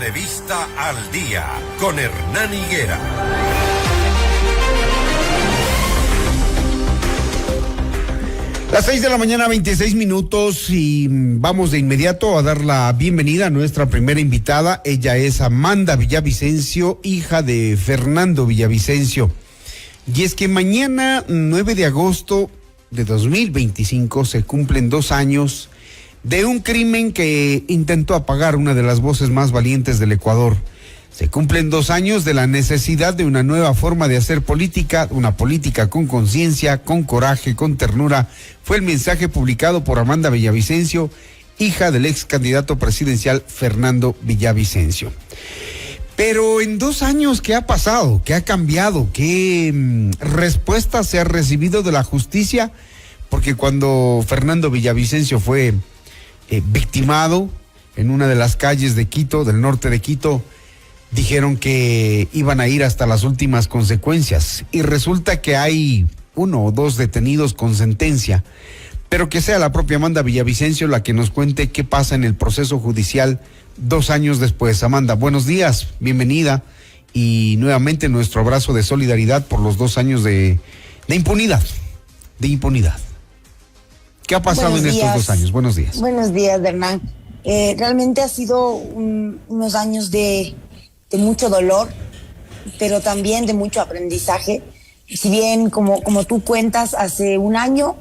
Entrevista al día con Hernán Higuera. Las 6 de la mañana, 26 minutos, y vamos de inmediato a dar la bienvenida a nuestra primera invitada. Ella es Amanda Villavicencio, hija de Fernando Villavicencio. Y es que mañana, 9 de agosto de 2025, se cumplen 2 años de un crimen que intentó apagar una de las voces más valientes del Ecuador. Se cumplen 2 años de la necesidad de una nueva forma de hacer política, una política con conciencia, con coraje, con ternura. Fue el mensaje publicado por Amanda Villavicencio, hija del ex candidato presidencial Fernando Villavicencio. Pero en 2 años, ¿qué ha pasado? ¿Qué ha cambiado? ¿Qué respuesta se ha recibido de la justicia? Porque cuando Fernando Villavicencio fue victimado en una de las calles de Quito, del norte de Quito, dijeron que iban a ir hasta las últimas consecuencias, y resulta que hay 1 o 2 detenidos con sentencia, pero que sea la propia Amanda Villavicencio la que nos cuente qué pasa en el proceso judicial 2 años después. Amanda, buenos días, bienvenida, y nuevamente nuestro abrazo de solidaridad por los 2 años de impunidad, ¿Qué ha pasado en estos 2 años? Buenos días. Buenos días, Hernán. Realmente ha sido unos años de mucho dolor, pero también de mucho aprendizaje. Si bien, como tú cuentas, hace 1 año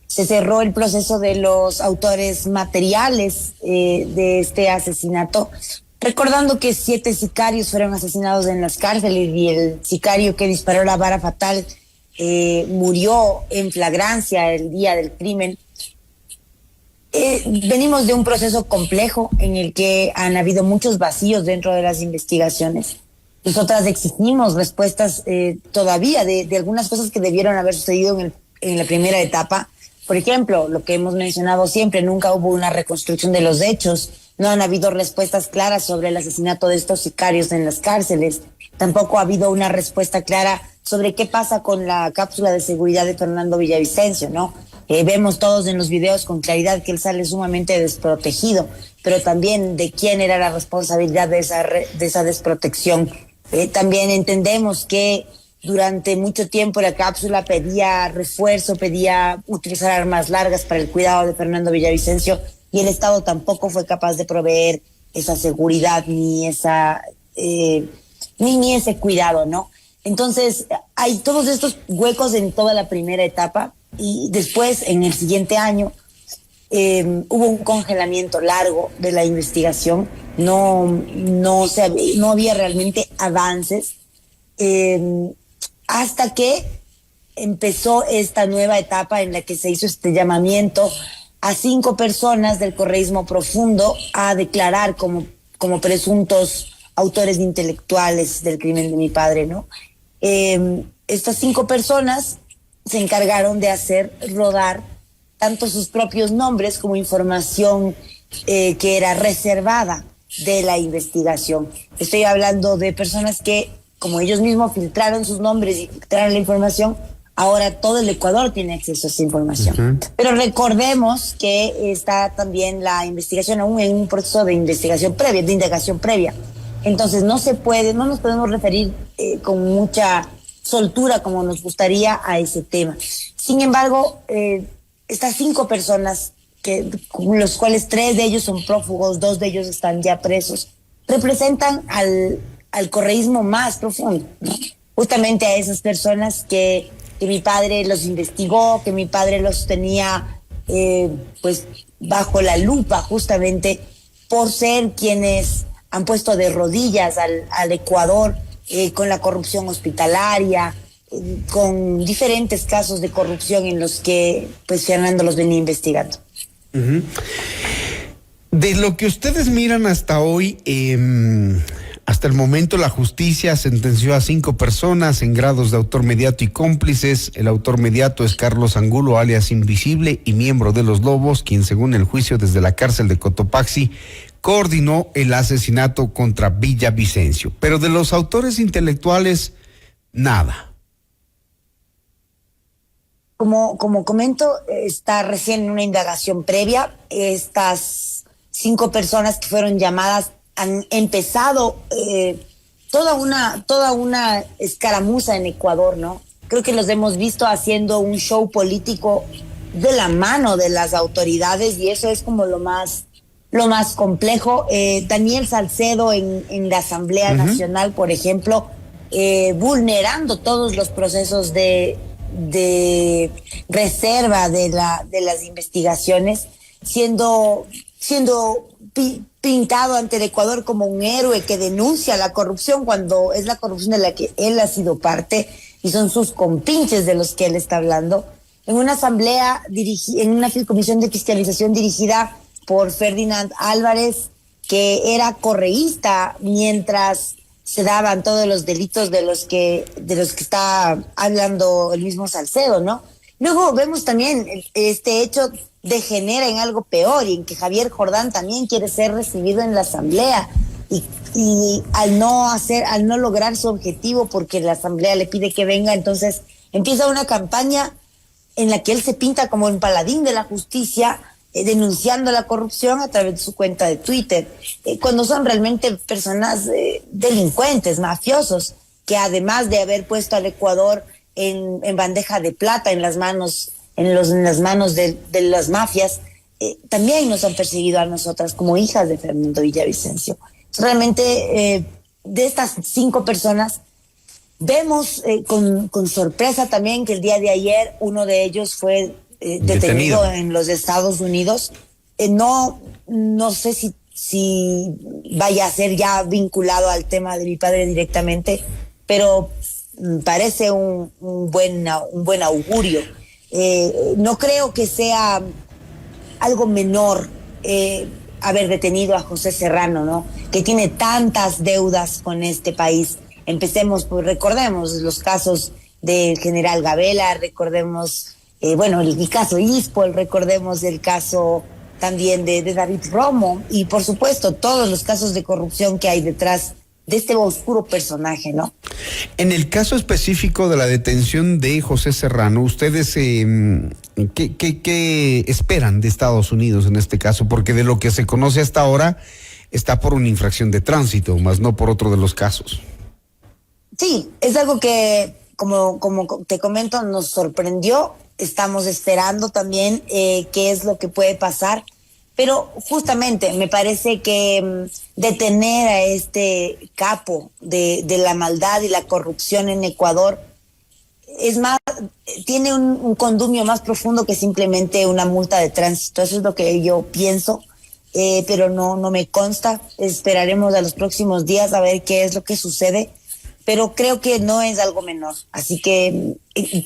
se cerró el proceso de los autores materiales de este asesinato, recordando que 7 sicarios fueron asesinados en las cárceles y el sicario que disparó la vara fatal murió en flagrancia el día del crimen. Venimos de un proceso complejo en el que han habido muchos vacíos dentro de las investigaciones. Nosotras exigimos respuestas todavía de algunas cosas que debieron haber sucedido en la primera etapa. Por ejemplo, lo que hemos mencionado siempre, nunca hubo una reconstrucción de los hechos, no han habido respuestas claras sobre el asesinato de estos sicarios en las cárceles, tampoco ha habido una respuesta clara sobre qué pasa con la cápsula de seguridad de Fernando Villavicencio, ¿no? Vemos todos en los videos con claridad que él sale sumamente desprotegido, pero también de quién era la responsabilidad de esa desprotección. También entendemos que durante mucho tiempo la cápsula pedía refuerzo, pedía utilizar armas largas para el cuidado de Fernando Villavicencio, y el Estado tampoco fue capaz de proveer esa seguridad ni ese cuidado, ¿no? Entonces, hay todos estos huecos en toda la primera etapa, y después, en el siguiente año, hubo un congelamiento largo de la investigación. No había realmente avances, hasta que empezó esta nueva etapa en la que se hizo este llamamiento a 5 personas del correísmo profundo a declarar como presuntos autores intelectuales del crimen de mi padre, ¿no? Estas 5 personas se encargaron de hacer rodar tanto sus propios nombres como información que era reservada de la investigación. Estoy hablando de personas que, como ellos mismos filtraron sus nombres y filtraron la información, ahora todo el Ecuador tiene acceso a esa información. Uh-huh. Pero recordemos que está también la investigación aún en un proceso de investigación previa, de indagación previa. Entonces no nos podemos referir con mucha soltura como nos gustaría a ese tema. Sin embargo, estas 5 personas, los cuales 3 de ellos son prófugos, 2 de ellos están ya presos, representan al correísmo más profundo, ¿no? Justamente a esas personas que mi padre los investigó, que mi padre los tenía pues bajo la lupa, justamente por ser quienes han puesto de rodillas al Ecuador con la corrupción hospitalaria, con diferentes casos de corrupción en los que pues Fernando los venía investigando. Uh-huh. De lo que ustedes miran hasta hoy, hasta el momento la justicia sentenció a 5 personas en grados de autor mediato y cómplices. El autor mediato es Carlos Angulo, alias Invisible, y miembro de Los Lobos, quien según el juicio desde la cárcel de Cotopaxi coordinó el asesinato contra Villavicencio. Pero de los autores intelectuales, nada. Como comento, está recién en una indagación previa. Estas 5 personas que fueron llamadas han empezado toda una escaramuza en Ecuador, ¿no? Creo que los hemos visto haciendo un show político de la mano de las autoridades y eso es como lo más complejo. Daniel Salcedo en la Asamblea Nacional, por ejemplo, vulnerando todos los procesos de reserva de las investigaciones, siendo pintado ante el Ecuador como un héroe que denuncia la corrupción cuando es la corrupción de la que él ha sido parte y son sus compinches de los que él está hablando. En una asamblea, en una comisión de fiscalización dirigida por Ferdinand Álvarez, que era correísta mientras se daban todos los delitos de los que está hablando el mismo Salcedo, ¿no? Luego vemos también este hecho degenera en algo peor y en que Javier Jordán también quiere ser recibido en la asamblea y al no lograr su objetivo porque la asamblea le pide que venga, entonces empieza una campaña en la que él se pinta como un paladín de la justicia, denunciando la corrupción a través de su cuenta de Twitter, cuando son realmente personas delincuentes, mafiosos, que además de haber puesto al Ecuador en bandeja de plata en las manos de las mafias, también nos han perseguido a nosotras como hijas de Fernando Villavicencio. Realmente, de estas 5 personas, vemos con sorpresa también que el día de ayer uno de ellos fue detenido en los Estados Unidos. No sé si vaya a ser ya vinculado al tema de mi padre directamente, pero parece un buen augurio. No creo que sea algo menor haber detenido a José Serrano, ¿no? Que tiene tantas deudas con este país. Empecemos, pues recordemos los casos del general Gabela, recordemos, el caso Ispol, recordemos el caso también de David Romo y por supuesto todos los casos de corrupción que hay detrás de este oscuro personaje, ¿no? En el caso específico de la detención de José Serrano, ¿ustedes qué esperan de Estados Unidos en este caso? Porque de lo que se conoce hasta ahora está por una infracción de tránsito, más no por otro de los casos. Sí, es algo que, como te comento, nos sorprendió. Estamos esperando también qué es lo que puede pasar. Pero justamente me parece que detener a este capo de la maldad y la corrupción en Ecuador tiene un condumio más profundo que simplemente una multa de tránsito. Eso es lo que yo pienso, pero no me consta. Esperaremos a los próximos días a ver qué es lo que sucede, pero creo que no es algo menor. Así que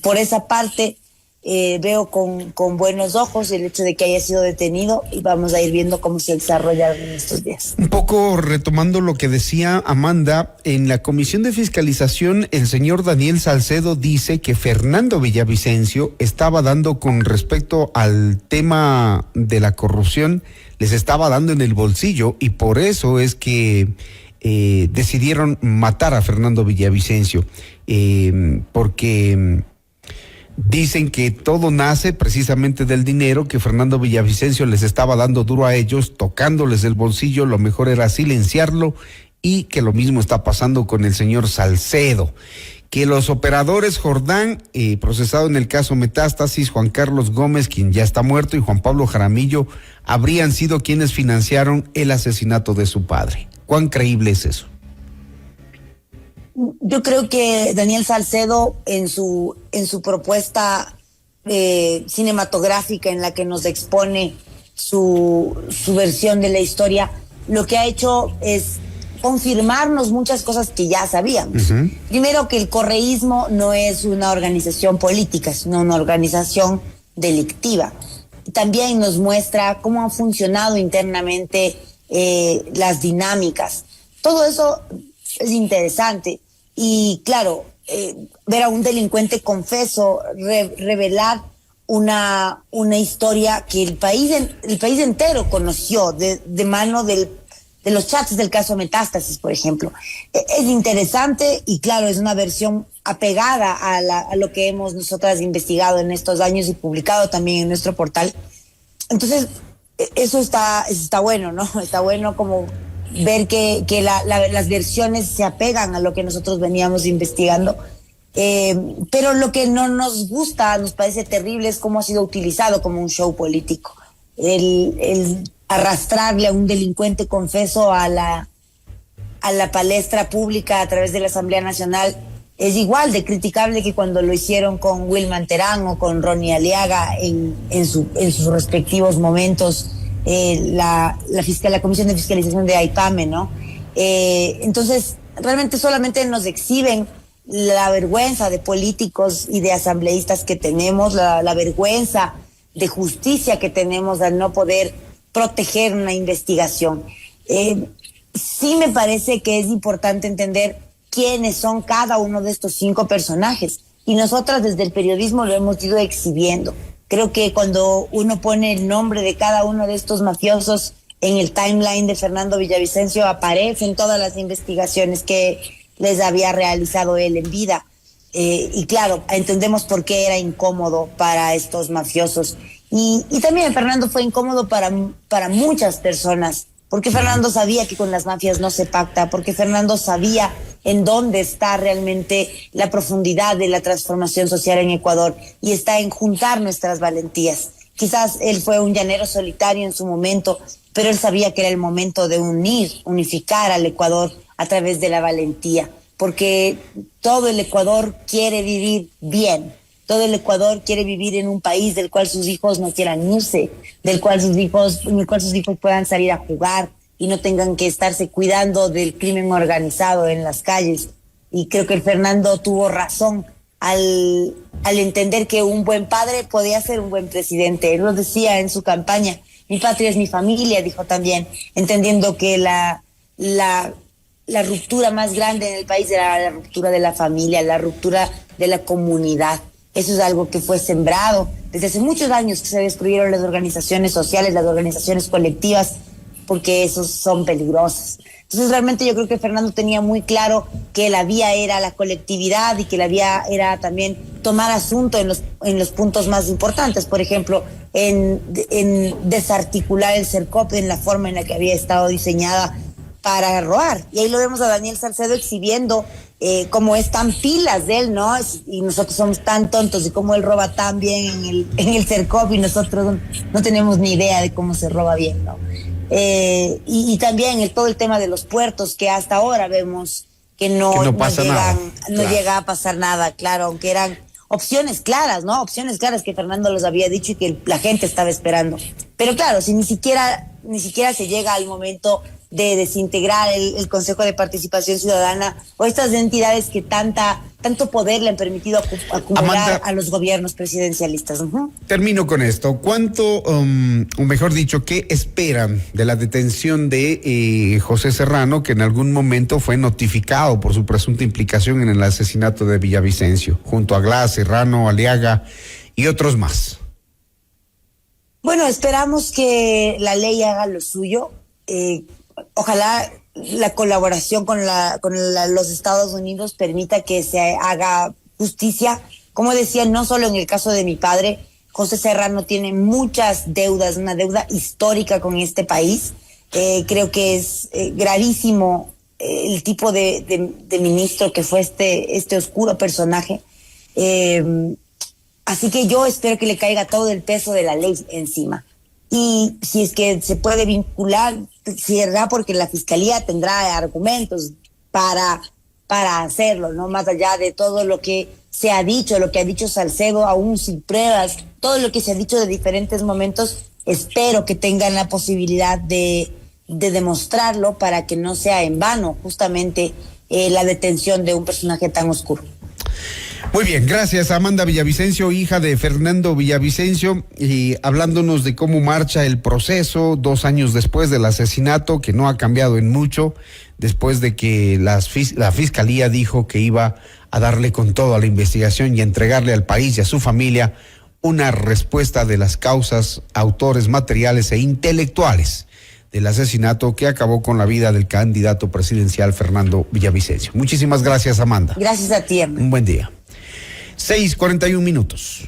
por esa parte veo con buenos ojos el hecho de que haya sido detenido y vamos a ir viendo cómo se desarrolla en estos días. Un poco retomando lo que decía Amanda, en la Comisión de Fiscalización el señor Daniel Salcedo dice que Fernando Villavicencio estaba dando con respecto al tema de la corrupción, les estaba dando en el bolsillo y por eso es que decidieron matar a Fernando Villavicencio, porque dicen que todo nace precisamente del dinero que Fernando Villavicencio les estaba dando duro a ellos, tocándoles el bolsillo. Lo mejor era silenciarlo y que lo mismo está pasando con el señor Salcedo. Que los operadores Jordán, procesado en el caso Metástasis, Juan Carlos Gómez, quien ya está muerto, y Juan Pablo Jaramillo, habrían sido quienes financiaron el asesinato de su padre. ¿Cuán creíble es eso? Yo creo que Daniel Salcedo en su propuesta cinematográfica en la que nos expone su versión de la historia, lo que ha hecho es confirmarnos muchas cosas que ya sabíamos. Uh-huh. Primero, que el correísmo no es una organización política, sino una organización delictiva. También nos muestra cómo han funcionado internamente las dinámicas. Todo eso es interesante y claro, ver a un delincuente confeso revelar una historia que el país entero conoció de mano de los chats del caso Metástasis, por ejemplo. Es interesante y claro, es una versión apegada a lo que hemos nosotras investigado en estos años y publicado también en nuestro portal. Entonces, eso está bueno, ¿no? Está bueno como ver que las versiones se apegan a lo que nosotros veníamos investigando. Pero lo que no nos gusta, nos parece terrible, es cómo ha sido utilizado como un show político. El arrastrarle a un delincuente confeso a la palestra pública a través de la Asamblea Nacional es igual de criticable que cuando lo hicieron con Wilman Terán o con Ronnie Aliaga en sus respectivos momentos, la Comisión de Fiscalización de AIPAME, ¿no? Entonces, realmente solamente nos exhiben la vergüenza de políticos y de asambleístas que tenemos, la vergüenza de justicia que tenemos al no poder proteger una investigación. Sí me parece que es importante entender quiénes son cada uno de estos 5 personajes, y nosotras desde el periodismo lo hemos ido exhibiendo. Creo que cuando uno pone el nombre de cada uno de estos mafiosos en el timeline de Fernando Villavicencio, aparecen todas las investigaciones que les había realizado él en vida. Y claro, entendemos por qué era incómodo para estos mafiosos. Y también Fernando fue incómodo para muchas personas, porque Fernando sabía que con las mafias no se pacta, porque Fernando sabía en dónde está realmente la profundidad de la transformación social en Ecuador, y está en juntar nuestras valentías. Quizás él fue un llanero solitario en su momento, pero él sabía que era el momento de unificar al Ecuador a través de la valentía, porque todo el Ecuador quiere vivir bien. Todo el Ecuador quiere vivir en un país del cual sus hijos no quieran irse, en el cual sus hijos puedan salir a jugar y no tengan que estarse cuidando del crimen organizado en las calles. Y creo que el Fernando tuvo razón al entender que un buen padre podía ser un buen presidente. Él lo decía en su campaña: mi patria es mi familia, dijo también, entendiendo que la ruptura más grande en el país era la ruptura de la familia, la ruptura de la comunidad. Eso es algo que fue sembrado desde hace muchos años, que se destruyeron las organizaciones sociales, las organizaciones colectivas, porque esos son peligrosos. Entonces realmente yo creo que Fernando tenía muy claro que la vía era la colectividad, y que la vía era también tomar asunto en los puntos más importantes. Por ejemplo, en desarticular el CERCOP en la forma en la que había estado diseñada para robar. Y ahí lo vemos a Daniel Salcedo exhibiendo cómo están pilas de él, ¿no? Y nosotros somos tan tontos, y cómo él roba tan bien en el CERCOP, y nosotros no tenemos ni idea de cómo se roba bien, ¿no? Y también todo el tema de los puertos, que hasta ahora vemos que no llega a pasar nada, claro, aunque eran opciones claras, ¿no? Opciones claras que Fernando los había dicho y que la gente estaba esperando. Pero claro, si ni siquiera se llega al momento de desintegrar el Consejo de Participación Ciudadana, o estas entidades que tanto poder le han permitido acumular, Amanda, a los gobiernos presidencialistas. Termino con esto. ¿Cuánto, o mejor dicho, qué esperan de la detención de José Serrano, que en algún momento fue notificado por su presunta implicación en el asesinato de Villavicencio, junto a Glass, Serrano, Aliaga y otros más? Bueno, esperamos que la ley haga lo suyo. Ojalá la colaboración con los Estados Unidos permita que se haga justicia. Como decía, no solo en el caso de mi padre, José Serrano tiene muchas deudas, una deuda histórica con este país. Creo que es gravísimo el tipo de ministro que fue este oscuro personaje. Así que yo espero que le caiga todo el peso de la ley encima. Y si es que se puede vincular, será porque la Fiscalía tendrá argumentos para hacerlo, ¿no? Más allá de todo lo que se ha dicho, lo que ha dicho Salcedo, aún sin pruebas, todo lo que se ha dicho de diferentes momentos, espero que tengan la posibilidad de demostrarlo, para que no sea en vano justamente la detención de un personaje tan oscuro. Muy bien, gracias Amanda Villavicencio, hija de Fernando Villavicencio, y hablándonos de cómo marcha el proceso 2 años después del asesinato, que no ha cambiado en mucho, después de que la Fiscalía dijo que iba a darle con todo a la investigación y entregarle al país y a su familia una respuesta de las causas, autores materiales e intelectuales del asesinato que acabó con la vida del candidato presidencial Fernando Villavicencio. Muchísimas gracias, Amanda. Gracias a ti, Hernán. Un buen día. 6:41 minutos.